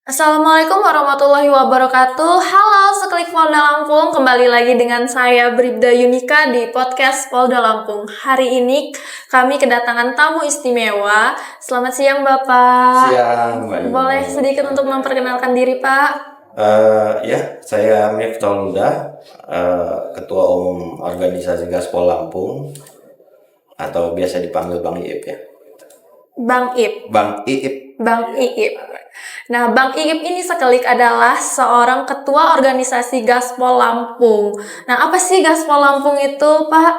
Assalamualaikum warahmatullahi wabarakatuh. Halo, seklik Polda Lampung. Kembali lagi dengan saya Bribda Yunika di podcast Polda Lampung. Hari ini kami kedatangan tamu istimewa. Selamat siang, Bapak. Siang, Mbak. Boleh sedikit untuk memperkenalkan diri, Pak? Saya Miftah Huda, Ketua Umum Organisasi Gaspol Lampung, atau biasa dipanggil Bang Iip ya. Bang Iip. Bang Iip. Bang Iip. Nah, Bang Iip ini sekelik adalah seorang ketua organisasi Gaspol Lampung. Nah, apa sih Gaspol Lampung itu, Pak?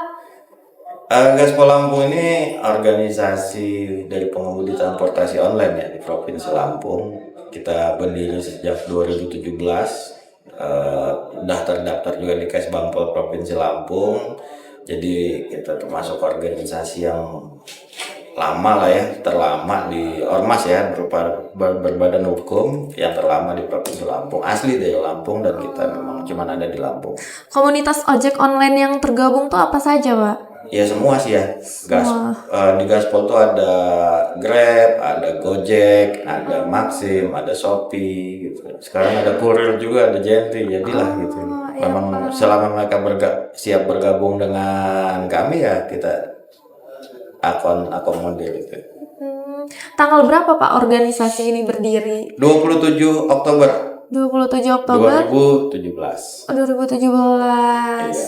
Gaspol Lampung ini organisasi dari pengemudi transportasi online ya di Provinsi Lampung. Kita berdiri sejak 2017. Udah terdaftar juga di Kesbangpol Provinsi Lampung. Jadi kita termasuk organisasi yang lama lah ya, terlama di Ormas ya, berupa berbadan hukum yang terlama di Provinsi Lampung, asli dari Lampung, dan kita memang cuma ada di Lampung. Komunitas ojek online yang tergabung tuh apa saja, Pak? Ya semua sih ya. Di Gaspol tuh ada Grab, ada Gojek, ada Maxim, ada Shopee gitu. Sekarang ada Kurir juga, ada Gentry, jadilah gitu. Memang selama mereka siap bergabung dengan kami ya kita akomodir itu. Tanggal berapa Pak organisasi ini berdiri? 27 Oktober 27 Oktober 2017. 2017. Iya.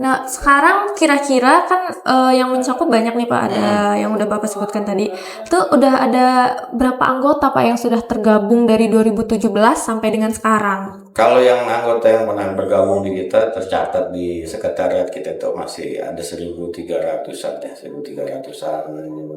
Nah, sekarang kira-kira kan yang mencakup banyak nih Pak, ada yang udah Bapak sebutkan tadi. Itu udah ada berapa anggota Pak yang sudah tergabung dari 2017 sampai dengan sekarang? Kalau yang anggota yang pernah bergabung di kita tercatat di sekretariat kita itu masih ada 1.300-an ya, 1.300-an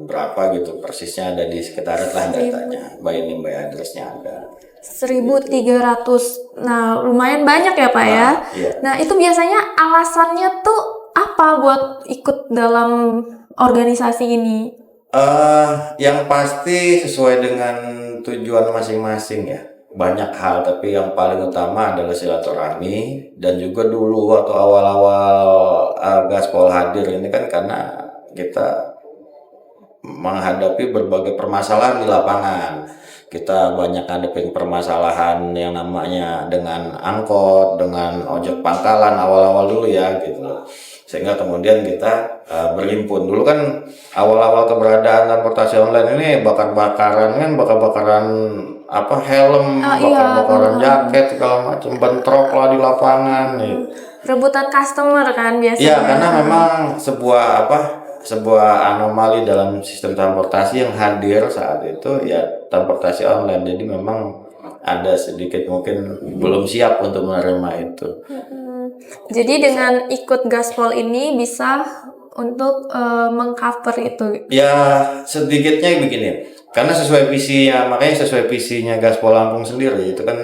berapa gitu persisnya ada di sekretariat lah datanya, by name by address-nya ada. 1.300. Nah, lumayan banyak ya Pak ya. Iya. Nah, itu biasanya alasannya tuh apa buat ikut dalam organisasi ini? Yang pasti sesuai dengan tujuan masing-masing ya. Banyak hal, tapi yang paling utama adalah silaturahmi. Dan juga dulu waktu awal-awal Gaspol hadir ini kan karena kita menghadapi berbagai permasalahan di lapangan. Kita banyak ngadepin permasalahan yang namanya dengan angkot, dengan ojek pangkalan awal-awal dulu ya gitu. Sehingga kemudian kita berhimpun. Dulu kan awal-awal keberadaan transportasi online ini bakar-bakaran helm, bakar-bakaran jaket segala macam, bentrok lah di lapangan nih. Rebutan customer kan biasanya. Iya, karena memang sebuah anomali dalam sistem transportasi yang hadir saat itu ya transportasi online. Jadi memang ada sedikit mungkin belum siap untuk menerima itu. Jadi dengan ikut Gaspol ini bisa untuk mengcover itu. Ya sedikitnya begini, karena sesuai visinya, makanya sesuai visinya Gaspol Lampung sendiri itu kan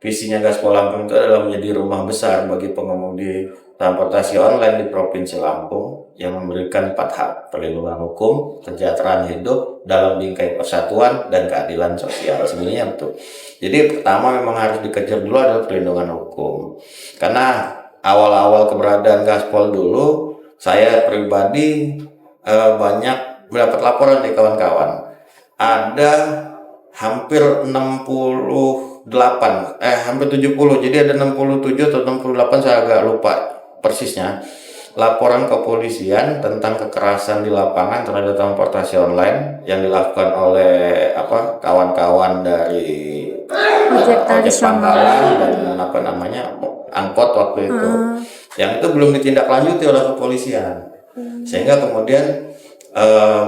visinya Gaspol Lampung itu adalah menjadi rumah besar bagi pengemudi transportasi online di Provinsi Lampung yang memberikan 4 hak: perlindungan hukum, kesejahteraan hidup dalam bingkai persatuan, dan keadilan sosial. Sebenarnya betul. Jadi pertama memang harus dikejar dulu adalah perlindungan hukum. Karena awal-awal keberadaan Gaspol dulu, saya pribadi banyak mendapat laporan dari kawan-kawan. Ada hampir hampir 70, jadi ada 67 atau 68, saya agak lupa persisnya, laporan kepolisian tentang kekerasan di lapangan terhadap transportasi online yang dilakukan oleh kawan-kawan dari ojek pangkalan dan angkot waktu itu, yang itu belum ditindaklanjuti oleh kepolisian. Sehingga kemudian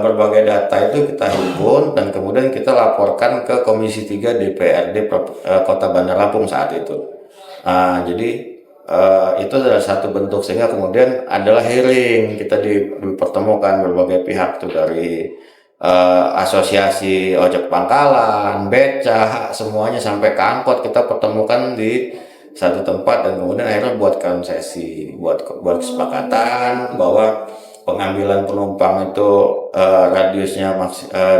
berbagai data itu kita himpun dan kemudian kita laporkan ke Komisi 3 DPRD Kota Bandar Lampung saat itu. Jadi itu adalah satu bentuk, sehingga kemudian adalah hearing, kita dipertemukan berbagai pihak tuh dari asosiasi ojek pangkalan, beca, semuanya sampai ke angkot kita pertemukan di satu tempat, dan kemudian akhirnya buat konsesi, buat kesepakatan bahwa pengambilan penumpang itu radiusnya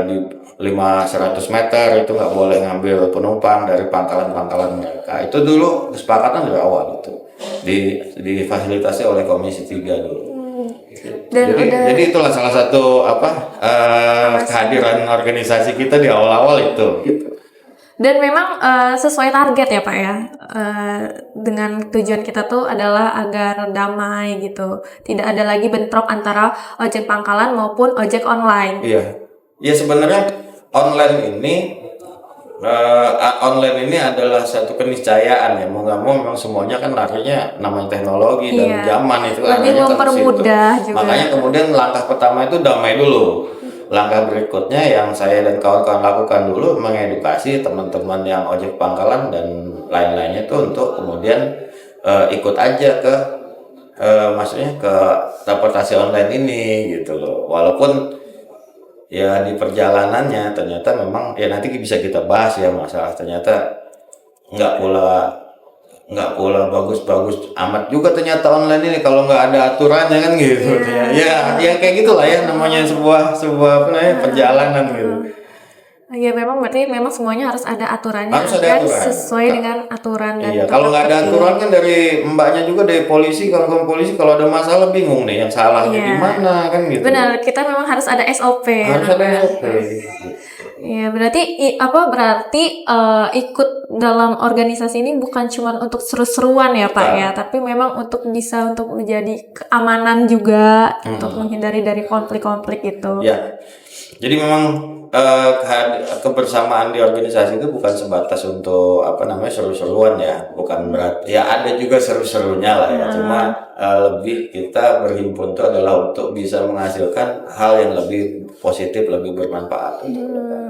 di 500 meter, itu nggak boleh ngambil penumpang dari pangkalan-pangkalan mereka. Itu dulu kesepakatan dari awal itu difasilitasi oleh Komisi 3 dulu. Jadi itulah salah satu kehadiran organisasi kita di awal-awal itu gitu. Dan memang sesuai target ya Pak ya. Dengan tujuan kita tuh adalah agar damai gitu. Tidak ada lagi bentrok antara ojek pangkalan maupun ojek online. Iya. Ya sebenarnya online ini adalah satu keniscayaan ya. Mau nggak mau memang semuanya kan larinya namanya teknologi dan Iya. zaman itu Lebih arahnya ke mempermudah situ. juga. Makanya kemudian langkah pertama itu damai dulu. Langkah berikutnya yang saya dan kawan-kawan lakukan dulu mengedukasi teman-teman yang ojek pangkalan dan lain-lainnya itu untuk kemudian ikut aja ke maksudnya ke transportasi online ini gitu loh. Walaupun ya di perjalanannya ternyata memang ya nanti bisa kita bahas ya masalah ternyata nggak pula bagus-bagus amat juga ternyata online ini kalau nggak ada aturannya kan gitu. Ya kayak gitulah ya namanya sebuah apa namanya perjalanan gitu. Ya memang berarti memang semuanya harus ada aturannya Harus ada agar aturan. sesuai dengan aturan dan Iya, kalau nggak ada tertib. aturan kan dari mbaknya juga dari polisi, kawan-kawan polisi kalau ada masalah bingung nih yang salahnya Iya. di mana kan gitu. Benar, kita memang harus ada SOP. Harus ada namanya. SOP. Iya, berarti ikut dalam organisasi ini bukan cuma untuk seru-seruan ya Pak ya, tapi memang untuk bisa untuk menjadi keamanan juga, untuk menghindari dari konflik-konflik itu. Ya, jadi memang kebersamaan di organisasi itu bukan sebatas untuk apa namanya seru-seruan ya, bukan berarti ya ada juga seru-serunya lah ya, cuma lebih kita berhimpun itu adalah untuk bisa menghasilkan hal yang lebih positif, lebih bermanfaat.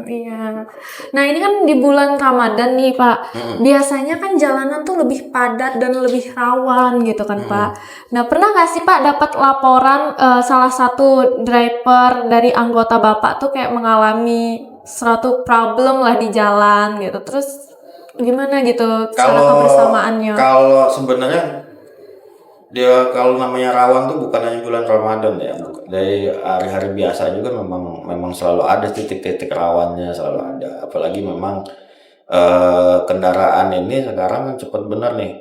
Iya. Nah ini kan di bulan Ramadan nih Pak. Biasanya kan jalanan tuh lebih padat dan lebih rawan gitu kan Pak. Nah pernah nggak sih Pak dapat laporan salah satu driver dari anggota Bapak tuh kayak mengalami suatu problem lah di jalan gitu. Terus gimana gitu cara kebersamaannya? Kalau sebenarnya dia kalau namanya rawan tuh bukan hanya bulan Ramadan ya, dari hari-hari biasa juga memang selalu ada titik-titik rawannya, selalu ada. Apalagi memang kendaraan ini sekarang kan cepet bener nih,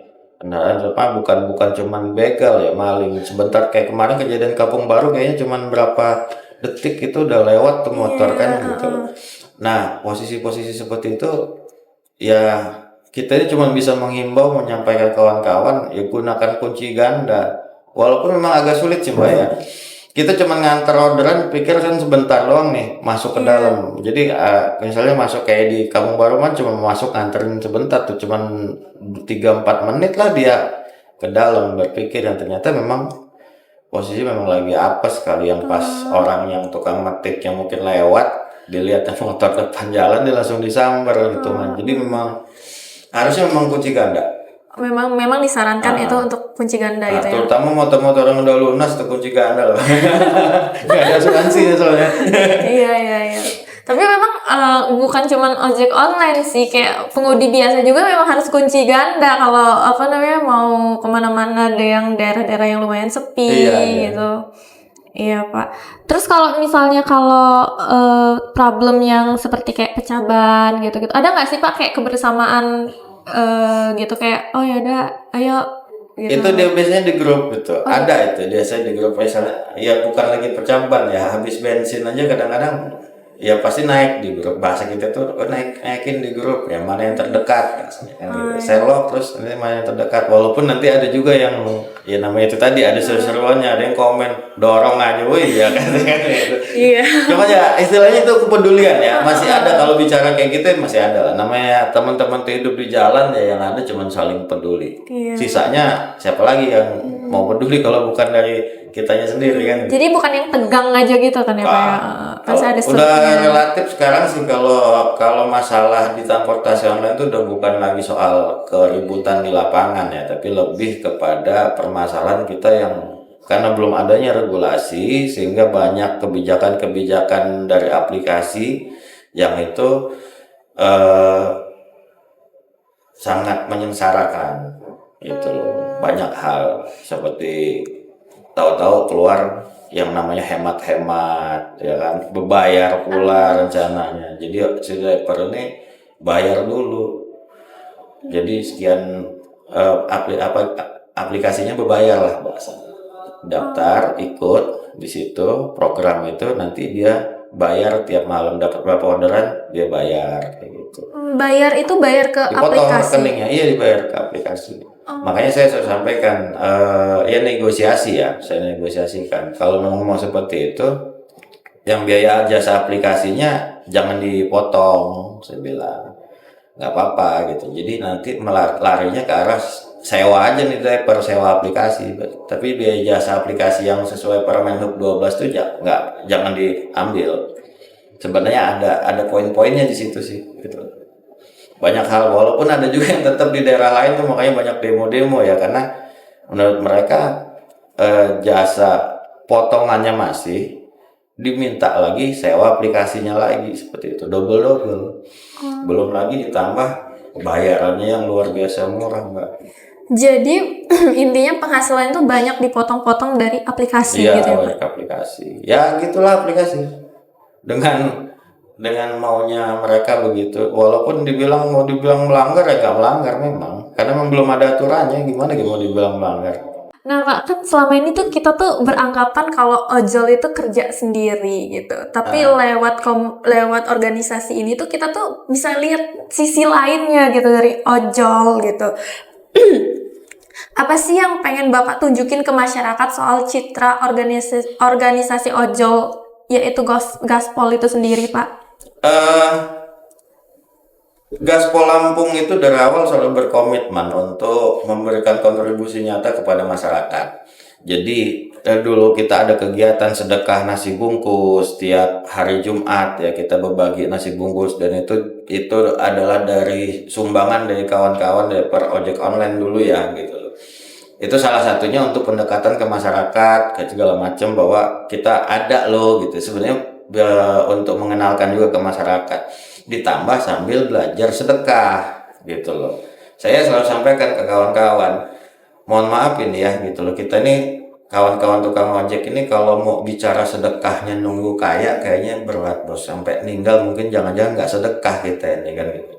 kendaraan bukan cuman begal ya, maling sebentar kayak kemarin kejadian Kampung Baru kayaknya cuman berapa detik itu udah lewat tuh motor kan gitu. Nah posisi-posisi seperti itu ya kita ini cuma bisa menghimbau, menyampaikan kawan-kawan ya gunakan kunci ganda. Walaupun memang agak sulit sih Mbak ya. Kita cuma nganter orderan, pikir kan sebentar doang nih masuk ke dalam. Jadi misalnya masuk kayak di Kampung Baru kan cuma masuk nganterin sebentar tuh, cuma 3-4 menit lah dia ke dalam berpikir, dan ternyata memang posisi memang lagi apes sekali yang pas orang yang tukang metik yang mungkin lewat dilihat motor depan jalan dia langsung disambar gitu kan. Jadi memang harusnya memang kunci ganda. Memang disarankan itu untuk kunci ganda gitu ya. Terutama motor-motor yang udah lunas tuh kunci ganda loh. Gak ada asuransi ya soalnya. Iya. Tapi memang bukan cuman ojek online sih, kayak pengemudi biasa juga memang harus kunci ganda kalau mau kemana-mana ada yang daerah-daerah yang lumayan sepi gitu. Iya Pak. Terus kalau misalnya problem yang seperti kayak pecah ban gitu-gitu, ada nggak sih Pak kayak kebersamaan gitu kayak oh ya udah ayo gitu. Itu dia biasanya di grup gitu. Ada itu biasanya di grup, misalnya ya bukan lagi pecah ban ya, habis bensin aja kadang-kadang ya pasti naik di grup, bahasa kita tuh naikin di grup ya, mana yang terdekat kan gitu. Selok terus nanti mana yang terdekat, walaupun nanti ada juga yang ya namanya itu tadi ada seru-seruannya, ada yang komen dorong aja woi ya kan gitu. Iya. Cuma ya istilahnya itu kepedulian ya, masih ada. Kalau bicara kayak gitu masih ada lah, namanya teman-teman tuh hidup di jalan ya, yang ada cuma saling peduli. Sisanya siapa lagi yang mau peduli kalau bukan dari kitanya sendiri kan. Jadi bukan yang tegang aja gitu kan ya Pak ya. Pasti ada Udah relatif sekarang sih kalau masalah di transportasi online itu udah bukan lagi soal keributan di lapangan ya, tapi lebih kepada permasalahan kita yang karena belum adanya regulasi sehingga banyak kebijakan-kebijakan dari aplikasi yang itu sangat menyengsarakan itu loh. Banyak hal seperti tahu-tahu keluar yang namanya hemat-hemat ya kan, berbayar pula rencananya. Jadi si driver ini bayar dulu, jadi sekian aplikasinya berbayar lah bahasa, daftar ikut di situ program itu, nanti dia bayar tiap malam, dapat berapa orderan dia bayar kayak gitu. Bayar itu bayar ke Dipotong aplikasi. rekeningnya, iya dibayar ke aplikasi. Makanya saya selalu sampaikan, ya negosiasi ya, saya negosiasikan. Kalau mau seperti itu, yang biaya jasa aplikasinya jangan dipotong, saya bilang nggak apa-apa gitu. Jadi nanti larinya ke arah sewa aja nih, per sewa aplikasi. Tapi biaya jasa aplikasi yang sesuai Permen Hub 12 itu jangan diambil. Sebenarnya ada poin-poinnya di situ sih gitu. Banyak hal, walaupun ada juga yang tetap di daerah lain tuh, makanya banyak demo-demo ya, karena menurut mereka jasa potongannya masih diminta lagi sewa aplikasinya lagi, seperti itu, double. Belum lagi ditambah bayarannya yang luar biasa murah, Mbak. Jadi intinya penghasilan itu banyak dipotong-potong dari aplikasi Iya, gitu ya Pak? banyak aplikasi. Ya gitulah aplikasi. Dengan maunya mereka begitu. Walaupun mau dibilang melanggar ya nggak melanggar memang. Karena memang belum ada aturannya. Gimana mau dibilang melanggar? Nah Pak, kan selama ini tuh kita tuh beranggapan kalau ojol itu kerja sendiri gitu. Tapi lewat organisasi ini tuh kita tuh bisa lihat sisi lainnya gitu dari ojol gitu. Apa sih yang pengen Bapak tunjukin ke masyarakat soal citra organisasi ojol, yaitu Gaspol itu sendiri, Pak? Gaspol Lampung itu dari awal selalu berkomitmen untuk memberikan kontribusi nyata kepada masyarakat. Jadi dulu kita ada kegiatan sedekah nasi bungkus tiap hari Jumat ya, kita berbagi nasi bungkus, dan itu adalah dari sumbangan dari kawan-kawan dari per ojek online dulu ya gitu. Itu salah satunya untuk pendekatan ke masyarakat kayak segala macam, bahwa kita ada loh gitu. Sebenarnya untuk mengenalkan juga ke masyarakat, ditambah sambil belajar sedekah gitu loh. Saya selalu sampaikan ke kawan-kawan, mohon maaf ini ya gitu loh, kita ini kawan-kawan tukang ojek ini kalau mau bicara sedekahnya nunggu kaya kayaknya berat bos, sampai meninggal mungkin jangan-jangan nggak sedekah kita ini kan gitu.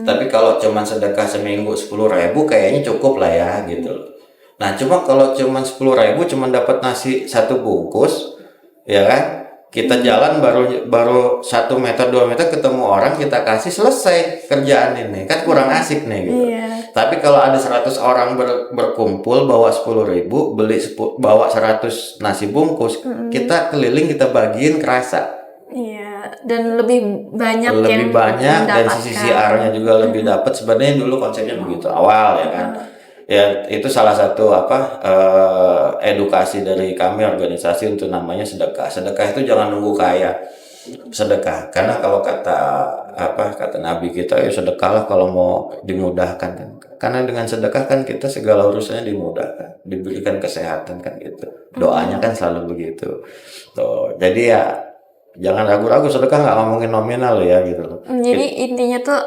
Tapi kalau cuman sedekah seminggu 10.000 kayaknya cukup lah ya gitu loh. Nah cuma kalau cuman 10.000 cuman dapat nasi 1 bungkus ya kan, kita jalan baru 1 meter 2 meter ketemu orang, kita kasih, selesai kerjaan ini, kan kurang asik nih gitu. Tapi kalau ada 100 orang berkumpul bawa 10.000, bawa 100 nasi bungkus, kita keliling, kita bagiin, kerasa. Iya, dan lebih banyak dan sisi arahnya juga lebih dapat. Sebenarnya dulu konsepnya begitu awal ya kan. Ya itu salah satu edukasi dari kami organisasi untuk namanya sedekah. Sedekah itu jangan nunggu kaya. Sedekah, karena kalau kata Nabi kita, ya sedekahlah kalau mau dimudahkan kan. Karena dengan sedekah kan kita segala urusannya dimudahkan, diberikan kesehatan kan gitu. Doanya kan selalu begitu. Tuh, jadi ya jangan ragu-ragu, sedekah nggak ngomongin nominal ya gitu loh. Jadi intinya tuh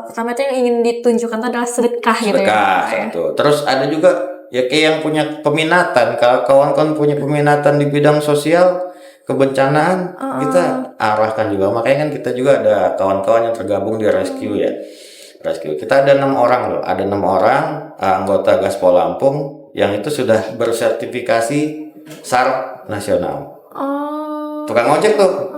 pertama itu yang ingin ditunjukkan tuh adalah sedekah gitu ya. Sedekah satu. Terus ada juga ya kayak yang punya peminatan. Kalau kawan-kawan punya peminatan di bidang sosial, kebencanaan, kita arahkan juga. Makanya kan kita juga ada kawan-kawan yang tergabung di rescue ya. Rescue. Kita ada 6 orang loh. Ada 6 orang anggota Gaspol Lampung yang itu sudah bersertifikasi SAR nasional. Tukang ojek tuh.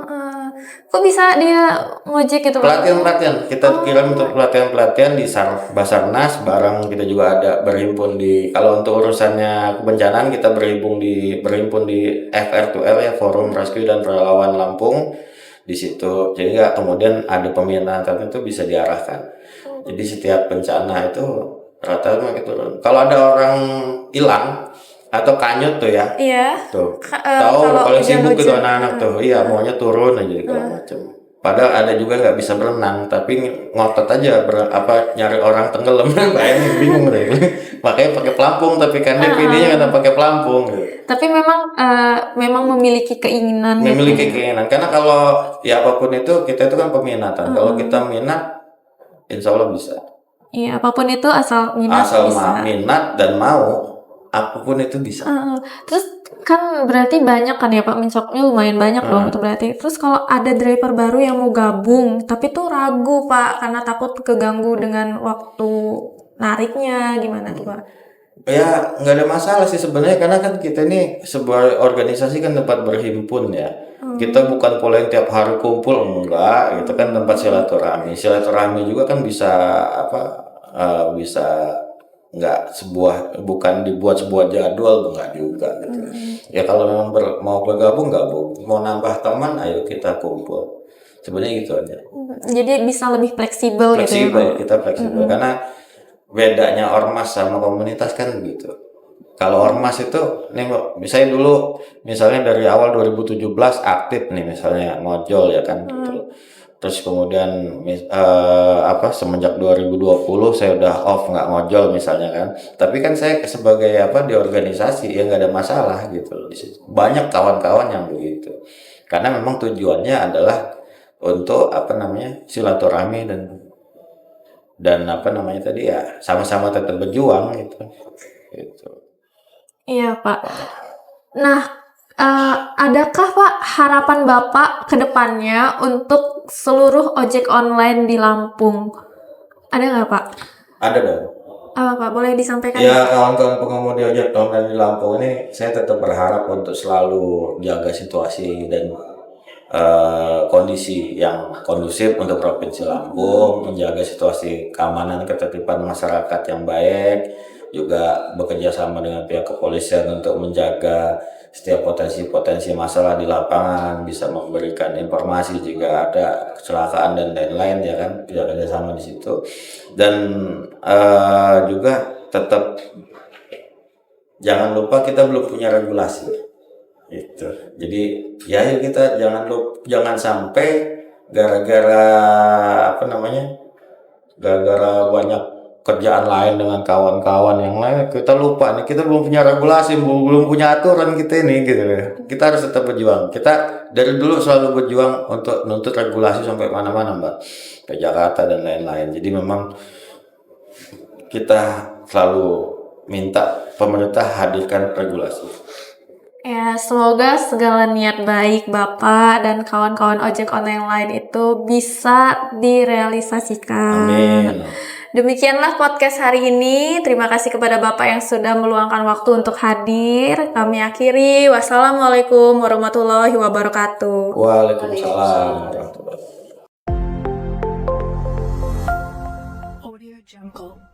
Kok bisa dia ngojek gitu? Pelatihan kita kirim untuk pelatihan di Basarnas, barang kita juga ada berhimpun di, kalau untuk urusannya kebencanaan kita berhimpun di FR2L ya, Forum Rescue dan Relawan Lampung di situ. Jadi kemudian ada pembinaan tertentu bisa diarahkan. Jadi setiap bencana itu rata-rata turun. Kalau ada orang hilang atau kanyut tuh ya, tuh tahu paling sibuk gitu anak-anak tuh, iya maunya turun aja segala macam. Padahal ada juga nggak bisa berenang, tapi ngotot aja nyari orang tenggelam. Bayangin, bingung deh. Makanya pakai pelampung, tapi kan DPD-nya kata pakai pelampung. Tapi memang memiliki keinginan. Karena kalau ya apapun itu, kita itu kan peminatan. Kalau kita minat, insya Allah bisa. Iya, apapun itu asal minat bisa. Minat dan mau, apapun itu bisa. Terus kan berarti banyak kan ya Pak, mencoknya lumayan banyak dong itu berarti. Terus kalau ada driver baru yang mau gabung tapi tuh ragu Pak karena takut keganggu dengan waktu nariknya, gimana tuh Pak? Ya nggak ada masalah sih sebenarnya, karena kan kita ini sebuah organisasi kan tempat berhimpun ya. Kita bukan pola yang tiap hari kumpul, enggak. Itu kan tempat silaturahmi. Silaturahmi juga kan bisa bisa nggak bukan dibuat sebuah jadwal, enggak juga gitu. Ya kalau memang mau bergabung gabung, mau nambah teman, ayo kita kumpul. Sebenarnya gitu aja. Jadi bisa lebih fleksibel gitu ya, Pak? Kita fleksibel karena bedanya ormas sama komunitas kan gitu. Kalau ormas itu nih misalnya dari awal 2017 aktif nih misalnya ngojol ya kan gitu. Terus kemudian semenjak 2020 saya udah off nggak ngojol misalnya kan. Tapi kan saya sebagai di organisasi ya nggak ada masalah gitu loh di situ. Banyak kawan-kawan yang begitu. Karena memang tujuannya adalah untuk silaturahmi dan tadi ya sama-sama tetap berjuang gitu. Gitu. Iya, Pak. Nah, adakah Pak harapan Bapak ke depannya untuk seluruh ojek online di Lampung? Ada nggak, Pak? Ada dong. Apa Pak? Boleh disampaikan? Ya, kawan-kawan pengemudi ojek online di Lampung ini saya tetap berharap untuk selalu jaga situasi dan kondisi yang kondusif untuk Provinsi Lampung, menjaga situasi keamanan ketertiban masyarakat yang baik, juga bekerja sama dengan pihak kepolisian untuk menjaga setiap potensi-potensi masalah di lapangan, bisa memberikan informasi jika ada kecelakaan dan lain-lain ya kan, bisa kerja sama di situ. Dan juga tetap jangan lupa kita belum punya regulasi. Itu. Jadi ya kita jangan sampai gara-gara banyak kerjaan lain dengan kawan-kawan yang lain kita lupa nih, kita belum punya regulasi, belum punya aturan kita ini gitu. Kita harus tetap berjuang. Kita dari dulu selalu berjuang untuk nuntut regulasi sampai mana-mana, Mbak, ke Jakarta dan lain-lain. Jadi memang kita selalu minta pemerintah hadirkan regulasi. Ya, semoga segala niat baik Bapak dan kawan-kawan ojek online lain itu bisa direalisasikan. Amin. Demikianlah podcast hari ini. Terima kasih kepada Bapak yang sudah meluangkan waktu untuk hadir. Kami akhiri. Wassalamualaikum warahmatullahi wabarakatuh. Waalaikumsalam warahmatullahi wabarakatuh. Audio Jungle.